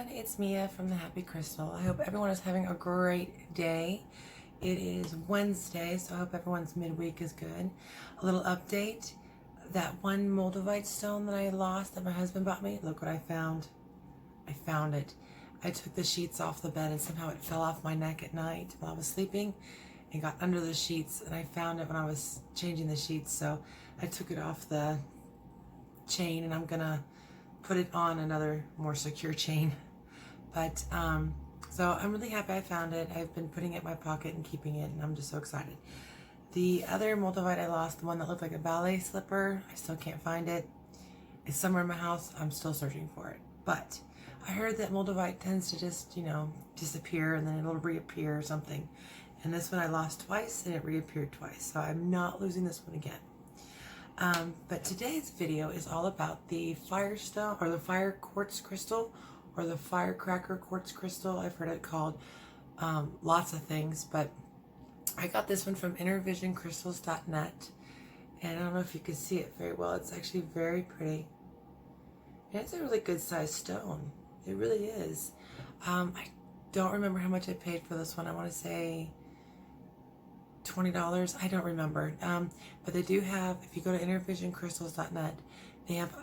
everyone, it's Mia from The Happy Crystal. I hope everyone is having a great day. It is Wednesday, so I hope everyone's midweek is good. A little update, that one moldavite stone that I lost that my husband bought me, look what I found. I found it. I took the sheets off the bed and somehow it fell off my neck at night while I was sleeping and got under the sheets, and I found it when I was changing the sheets, so I took it off the chain and I'm gonna put it on another more secure chain. But so I'm really happy I found it. I've been putting it in my pocket and keeping it, and I'm just so excited. The other moldavite I lost, the one that looked like a ballet slipper, I still can't find it. It's somewhere in my house. I'm still searching for it. But I heard that moldavite tends to just, disappear and then it'll reappear or something. And this one I lost twice and it reappeared twice. So I'm not losing this one again. But today's video is all about the firestone, or the fire quartz crystal, or the firecracker quartz crystal. I've heard it called lots of things, but I got this one from innervisioncrystals.net, and I don't know if you can see it very well. It's actually very pretty, and it's a really good sized stone. It really is. I don't remember how much I paid for this one. I want to say $20. I don't remember. But they do have, if you go to innervisioncrystals.net, they have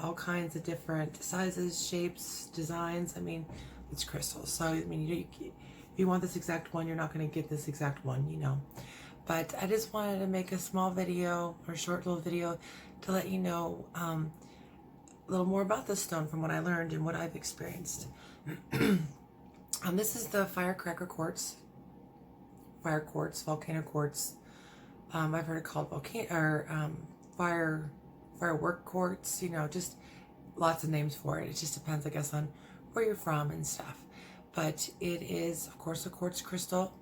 all kinds of different sizes, shapes, designs. I mean, it's crystals. So I mean, if you want this exact one, you're not going to get this exact one, But I just wanted to make a small video, or short little video, to let you know a little more about this stone from what I learned and what I've experienced. This is the firecracker quartz. Fire quartz, volcano quartz. I've heard it called firework quartz. Just lots of names for it. It just depends, I guess, on where you're from and stuff. But it is, of course, a quartz crystal,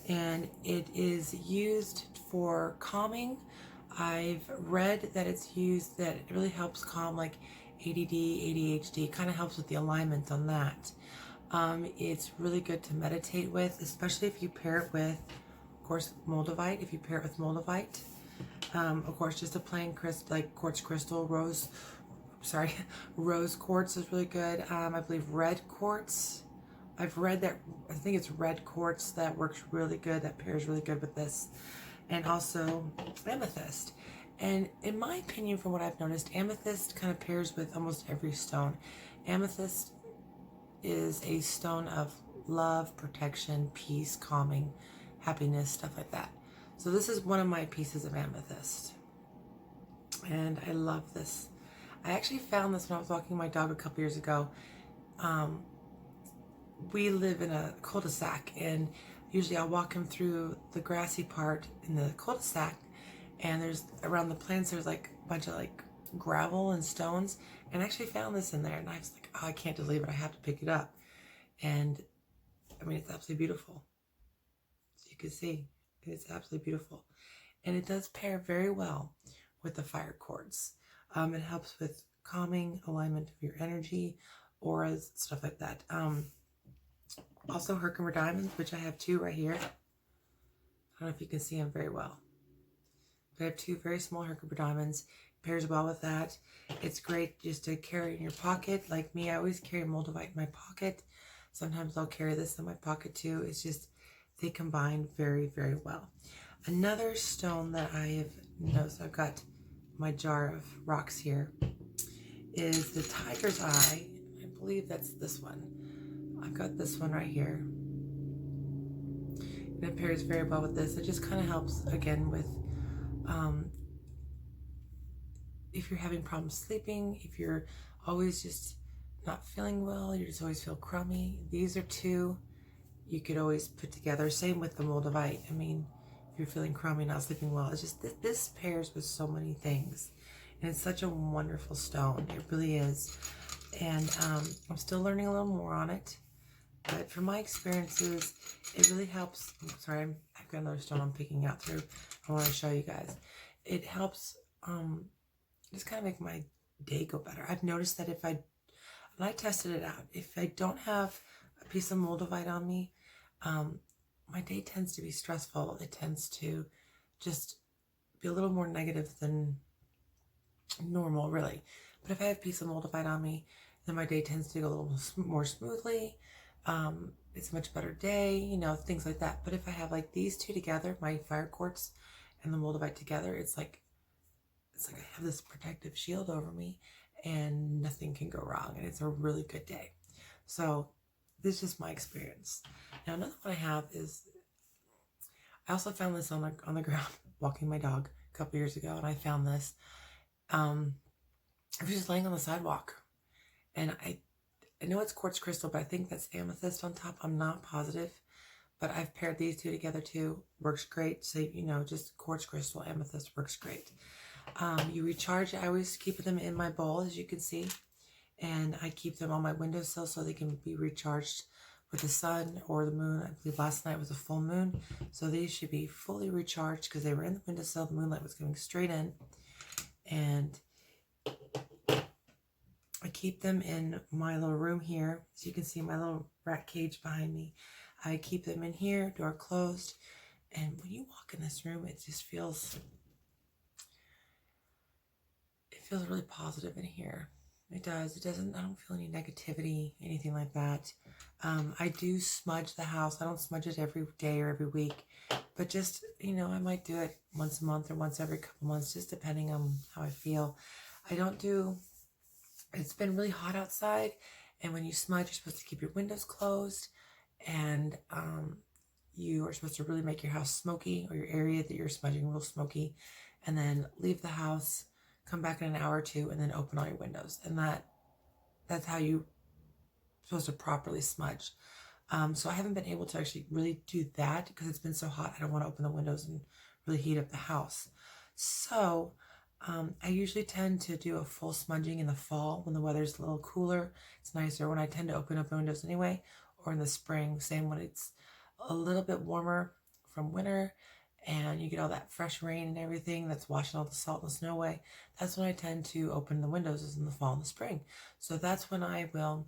and it is used for calming. I've read that it's used, that it really helps calm like ADD, ADHD. Kind of helps with the alignment on that. It's really good to meditate with, especially if you pair it with, of course, moldavite. If you pair it with moldavite, of course, just a plain quartz crystal, rose quartz is really good. I believe red quartz. I've read that, I think it's red quartz that works really good, that pairs really good with this. And also amethyst. And in my opinion, from what I've noticed, amethyst kind of pairs with almost every stone. Amethyst is a stone of love, protection, peace, calming, happiness, stuff like that. So this is one of my pieces of amethyst, and I love this. I actually found this when I was walking my dog a couple years ago. We live in a cul-de-sac, and usually I'll walk him through the grassy part in the cul-de-sac, and there's around the plants there's like a bunch of like gravel and stones, and I actually found this in there, and I was like, oh, I can't just leave it, I have to pick it up. And I mean, it's absolutely beautiful. As you can see, it's absolutely beautiful, and it does pair very well with the fire quartz. It helps with calming, alignment of your energy, auras, stuff like that. Also Herkimer diamonds, which I have two right here. I don't know if you can see them very well, but I have two very small Herkimer diamonds. Pairs well with that. It's great just to carry in your pocket. Like me, I always carry moldavite in my pocket. Sometimes I'll carry this in my pocket too. It's just, they combine very, very well. Another stone that I have noticed, I've got my jar of rocks here, is the tiger's eye. I believe that's this one. I've got this one right here. And it pairs very well with this. It just kind of helps, again, with if you're having problems sleeping, if you're always just not feeling well, you just always feel crummy. These are two you could always put together. Same with the moldavite. I mean, if you're feeling crummy, not sleeping well, it's just this pairs with so many things. And it's such a wonderful stone. It really is. And I'm still learning a little more on it. But from my experiences, it really helps. Sorry, I've got another stone I'm picking out through. I want to show you guys. It helps just kind of make my day go better. I've noticed that and I tested it out, if I don't have a piece of moldavite on me, my day tends to be stressful. It tends to just be a little more negative than normal, really. But if I have a piece of moldavite on me, then my day tends to go a little more smoothly. It's a much better day, you know, things like that. But if I have like these two together, my fire quartz and the moldavite together, it's like I have this protective shield over me and nothing can go wrong. And it's a really good day. So this is just my experience. Now, another one I have is, I also found this on the ground walking my dog a couple years ago. And I found this, I was just laying on the sidewalk and I know it's quartz crystal, but I think that's amethyst on top. I'm not positive, but I've paired these two together too. Works great. So, you know, just quartz crystal, amethyst works great. You recharge. I always keep them in my bowl, as you can see, and I keep them on my windowsill so they can be recharged with the sun or the moon. I believe last night was a full moon, so these should be fully recharged because they were in the windowsill. The moonlight was coming straight in, and I keep them in my little room here. As you can see, my little rat cage behind me. I keep them in here, door closed, and when you walk in this room, it just feels really positive in here. It does. It doesn't, I don't feel any negativity, anything like that. I do smudge the house. I don't smudge it every day or every week, but just, you know, I might do it once a month or once every couple months, just depending on how I feel. I don't do, it's been really hot outside, and when you smudge, you're supposed to keep your windows closed, and you are supposed to really make your house smoky, or your area that you're smudging real smoky, and then leave the house, come back in an hour or two, and then open all your windows. And that's how you're supposed to properly smudge. So I haven't been able to actually really do that because it's been so hot. I don't want to open the windows and really heat up the house. So I usually tend to do a full smudging in the fall when the weather's a little cooler. It's nicer when I tend to open up the windows anyway, or in the spring, same when it's a little bit warmer from winter and you get all that fresh rain and everything that's washing all the salt and snow away. That's when I tend to open the windows, is in the fall and the spring. So that's when I will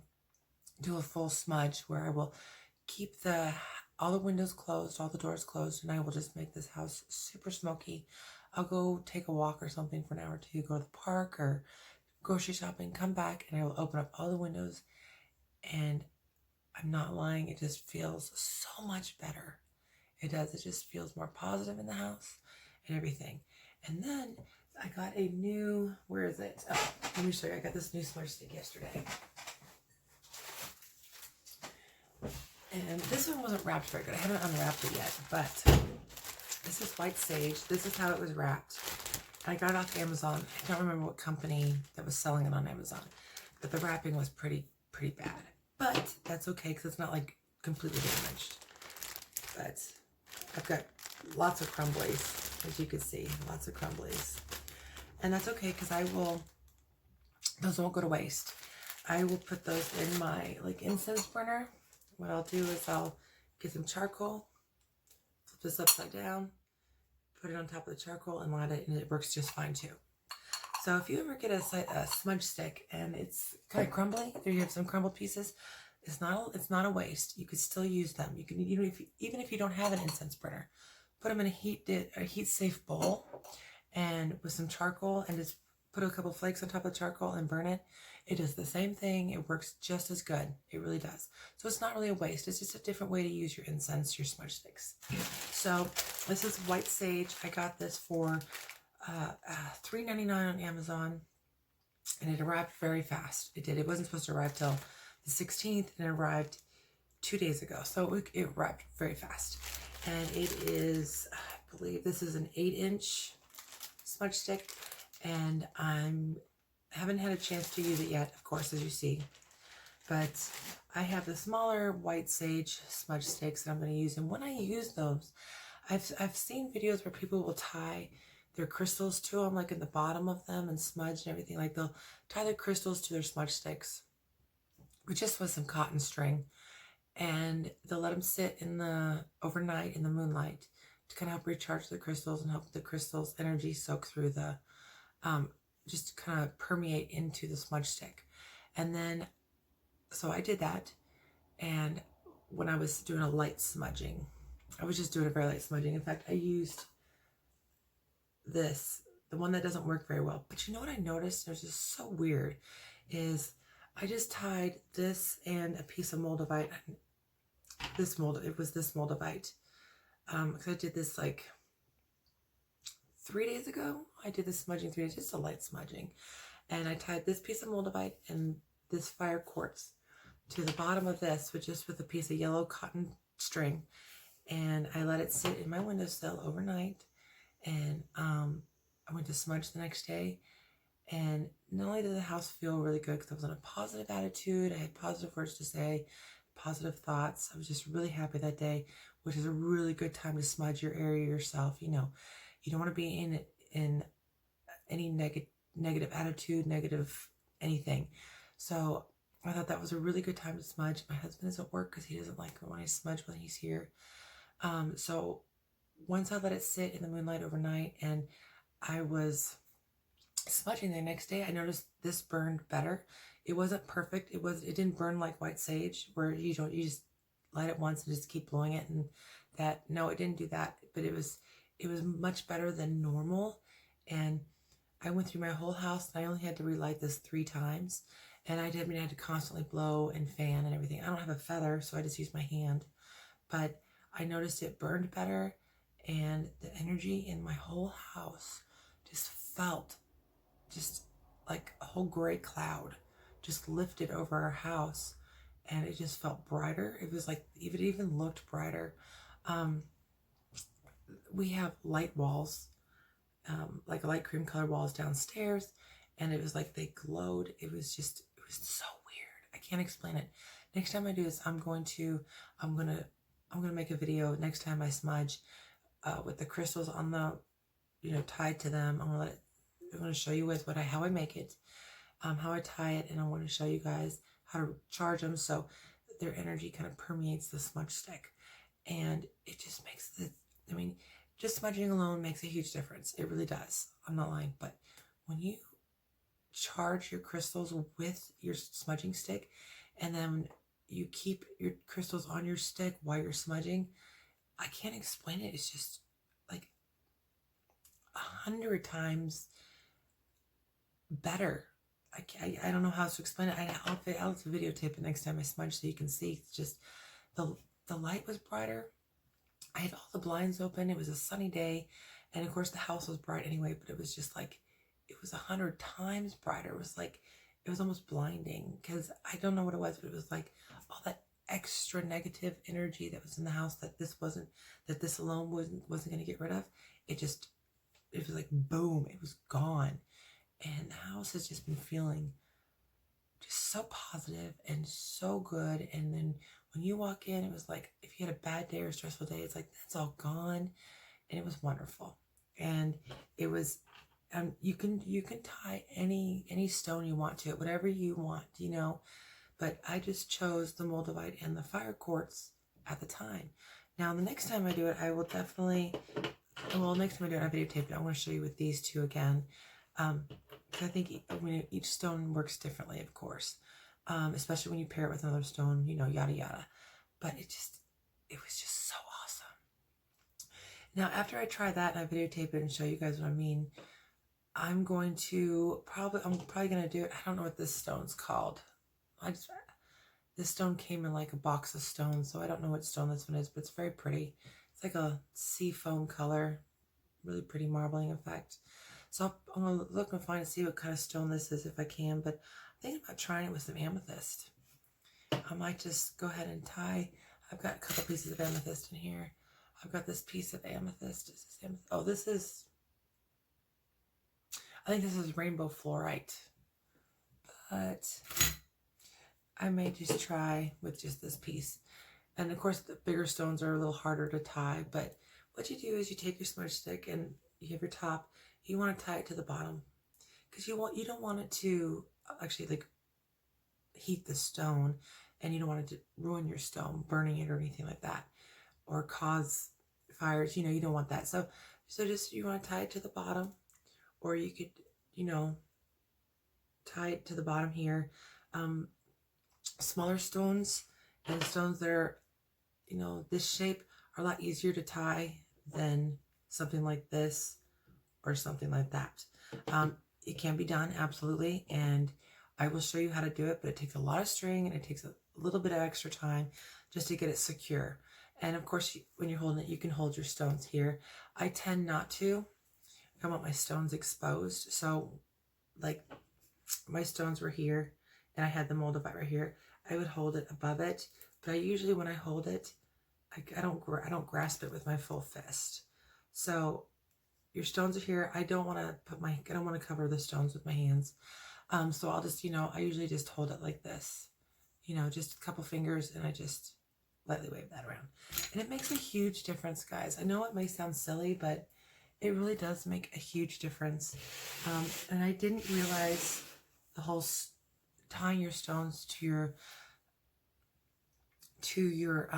do a full smudge, where I will keep all the windows closed, all the doors closed, and I will just make this house super smoky. I'll go take a walk or something for an hour or two, go to the park or grocery shopping, come back, and I will open up all the windows. And I'm not lying, it just feels so much better. It does. It just feels more positive in the house and everything. And then I got a new, where is it? Oh, let me show you. I got this new smudge stick yesterday. And this one wasn't wrapped very good. I haven't unwrapped it yet, but this is white sage. This is how it was wrapped. I got it off Amazon. I don't remember what company that was selling it on Amazon, but the wrapping was pretty bad. But that's okay because it's not like completely damaged. But I've got lots of crumblies, as you can see, lots of crumblies. And that's okay because those won't go to waste. I will put those in my incense burner. What I'll do is I'll get some charcoal, flip this upside down, put it on top of the charcoal and light it, and it works just fine too. So if you ever get a smudge stick and it's kind of crumbly, or you have some crumbled pieces, it's not a waste. You could still use them. You can, even if you don't have an incense burner, put them in a heat safe bowl, and with some charcoal, and just put a couple flakes on top of the charcoal and burn it. It does the same thing. It works just as good. It really does. So it's not really a waste. It's just a different way to use your incense, your smudge sticks. So this is white sage. I got this for $3.99 on Amazon, and it arrived very fast. It did. It wasn't supposed to arrive till the 16th, and it arrived 2 days ago. So it arrived very fast. And it is, I believe this is an 8-inch smudge stick, and I haven't had a chance to use it yet, of course, as you see. But I have the smaller white sage smudge sticks that I'm going to use. And when I use those, I've seen videos where people will tie their crystals to them, like in the bottom of them, and smudge and everything. Like they'll tie their crystals to their smudge sticks, which just with some cotton string, and they'll let them sit overnight in the moonlight to kind of help recharge the crystals and help the crystals' energy soak through the, just kind of permeate into the smudge stick. And then, so I did that, and when I was doing a light smudging, I was just doing a very light smudging. In fact, I used this, the one that doesn't work very well. But you know what I noticed? It was just so weird, is I just tied this and a piece of moldavite. It was this moldavite. Because I did this like 3 days ago. I did this smudging 3 days, just a light smudging. And I tied this piece of moldavite and this fire quartz to the bottom of this, which is with a piece of yellow cotton string. And I let it sit in my windowsill overnight. And I went to smudge the next day. And not only did the house feel really good because I was in a positive attitude, I had positive words to say, positive thoughts. I was just really happy that day, which is a really good time to smudge your area yourself. You know, you don't want to be in any negative attitude, negative anything. So I thought that was a really good time to smudge. My husband is at work because he doesn't like when I smudge when he's here. So once I let it sit in the moonlight overnight and I was smudging the next day, I noticed this burned better. It wasn't perfect. It didn't burn like white sage where you just light it once and just keep blowing it, and no, it didn't do that, but it was much better than normal. And I went through my whole house and I only had to relight this 3 times, and I had to constantly blow and fan and everything. I don't have a feather, so I just use my hand, but I noticed it burned better, and the energy in my whole house just felt just like a whole gray cloud just lifted over our house, and it just felt brighter. It was like it even looked brighter. We have light walls, like light cream color walls downstairs, and it was like they glowed. It was so weird. I can't explain it. Next time I do this, I'm gonna make a video next time I smudge with the crystals on the, tied to them. I'm gonna show you how I make it, how I tie it, and I want to show you guys how to charge them so their energy kind of permeates the smudge stick, and it just makes just smudging alone makes a huge difference. It really does. I'm not lying, but when you charge your crystals with your smudging stick, and then you keep your crystals on your stick while you're smudging, I can't explain it. It's just like 100 times better. I don't know how to explain it. I'll have to videotape it next time I smudge so you can see. It's just the light was brighter. I had all the blinds open. It was a sunny day, and of course the house was bright anyway, but it was just like it was 100 times brighter. It was almost blinding, because I don't know what it was, but it was like all that extra negative energy that was in the house that this alone wasn't going to get rid of. It was like boom, it was gone. And the house has just been feeling just so positive and so good. And then when you walk in, it was like if you had a bad day or a stressful day, it's like that's all gone. And it was wonderful. And it was you can tie any stone you want to it, whatever you want, but I just chose the moldavite and the fire quartz at the time. Now the next time I do it, I will definitely, next time I do it, I videotape it. I want to show you with these two again. I think each stone works differently, of course, especially when you pair it with another stone, yada yada. But it was just so awesome. Now, after I try that and I videotape it and show you guys what I mean, I'm probably gonna do it. I don't know what this stone's called. This stone came in like a box of stones, so I don't know what stone this one is, but it's very pretty. It's like a sea foam color, really pretty marbling effect. So I'm gonna look and find and see what kind of stone this is if I can, but I'm thinking about trying it with some amethyst. I might just go ahead and tie. I've got a couple pieces of amethyst in here. I've got this piece of amethyst. I think this is rainbow fluorite, but I may just try with just this piece. And of course the bigger stones are a little harder to tie, but what you do is you take your smudge stick and you have your top. You want to tie it to the bottom, because you don't want it to actually like heat the stone, and you don't want it to ruin your stone, burning it or anything like that, or cause fires. You don't want that. So just you want to tie it to the bottom, or you could tie it to the bottom here. Smaller stones and stones that are this shape are a lot easier to tie than something like this or something like that. It can be done, absolutely, and I will show you how to do it, but it takes a lot of string and it takes a little bit of extra time just to get it secure. And of course, when you're holding it, you can hold your stones here. I tend not to. I want my stones exposed. So like my stones were here and I had the moldavite right here. I would hold it above it, but I usually, when I hold it, I don't grasp it with my full fist. So your stones are here. I don't want to cover the stones with my hands. So I'll just, I usually just hold it like this, just a couple fingers, and I just lightly wave that around. And it makes a huge difference, guys. I know it may sound silly, but it really does make a huge difference. And I didn't realize the whole tying your stones to your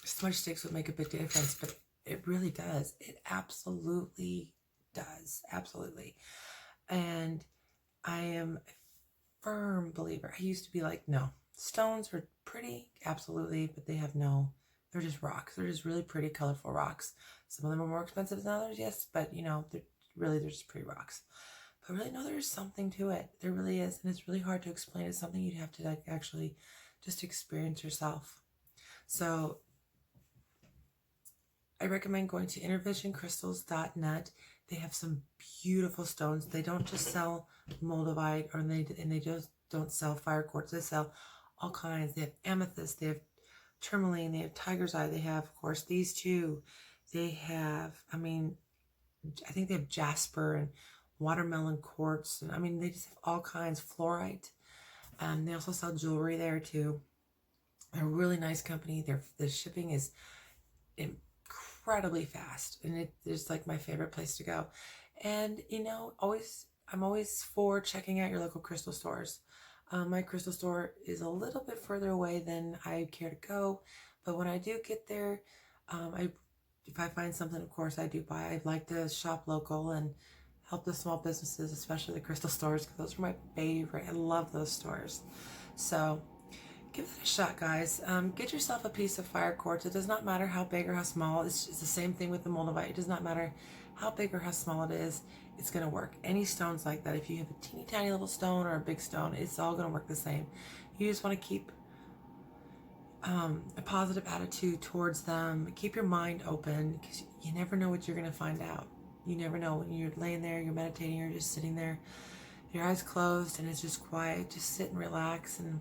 smudge sticks would make a big difference, but it really does. It absolutely does. Absolutely. And I am a firm believer. I used to be like, no, stones are pretty, absolutely, but they're just rocks. They're just really pretty, colorful rocks. Some of them are more expensive than others, yes, but they're just pretty rocks. But really, no, there's something to it. There really is, and it's really hard to explain. It's something you'd have to actually just experience yourself. So I recommend going to innervisioncrystals.net. They have some beautiful stones. They don't just sell moldavite, and they just don't sell fire quartz. They sell all kinds. They have amethyst, they have tourmaline, they have tiger's eye, they have, of course, these two. They have, I think they have jasper and watermelon quartz, and they just have all kinds, fluorite. They also sell jewelry there too. They're a really nice company. The shipping is incredibly fast, and it's like my favorite place to go. And I'm always for checking out your local crystal stores. My crystal store is a little bit further away than I care to go, but when I do get there, if I find something, of course I do buy. I'd like to shop local and help the small businesses, especially the crystal stores, because those are my favorite. I love those stores. So give it a shot, guys. Get yourself a piece of fire quartz. It does not matter how big or how small. It's the same thing with the moldavite. It does not matter how big or how small it is. It's going to work. Any stones like that, if you have a teeny tiny little stone or a big stone, it's all going to work the same. You just want to keep a positive attitude towards them. Keep your mind open, because you never know what you're going to find out. You never know. When you're laying there, you're meditating, you're just sitting there, your eyes closed, and it's just quiet. Just sit and relax, and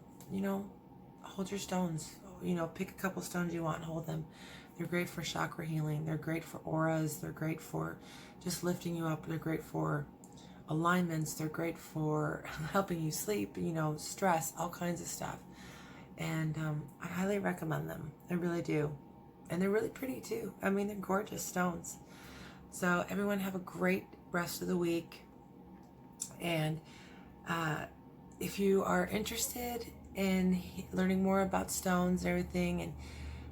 hold your stones. Pick a couple stones you want and hold them. They're great for chakra healing. They're great for auras. They're great for just lifting you up. They're great for alignments. They're great for helping you sleep, stress, all kinds of stuff. And I highly recommend them. I really do. And they're really pretty too. They're gorgeous stones. So everyone have a great rest of the week. And if you are interested in learning more about stones and everything,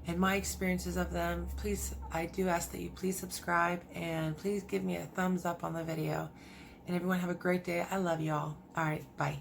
and my experiences of them, please, I do ask that you please subscribe, and please give me a thumbs up on the video. And everyone have a great day. I love y'all. All right, bye.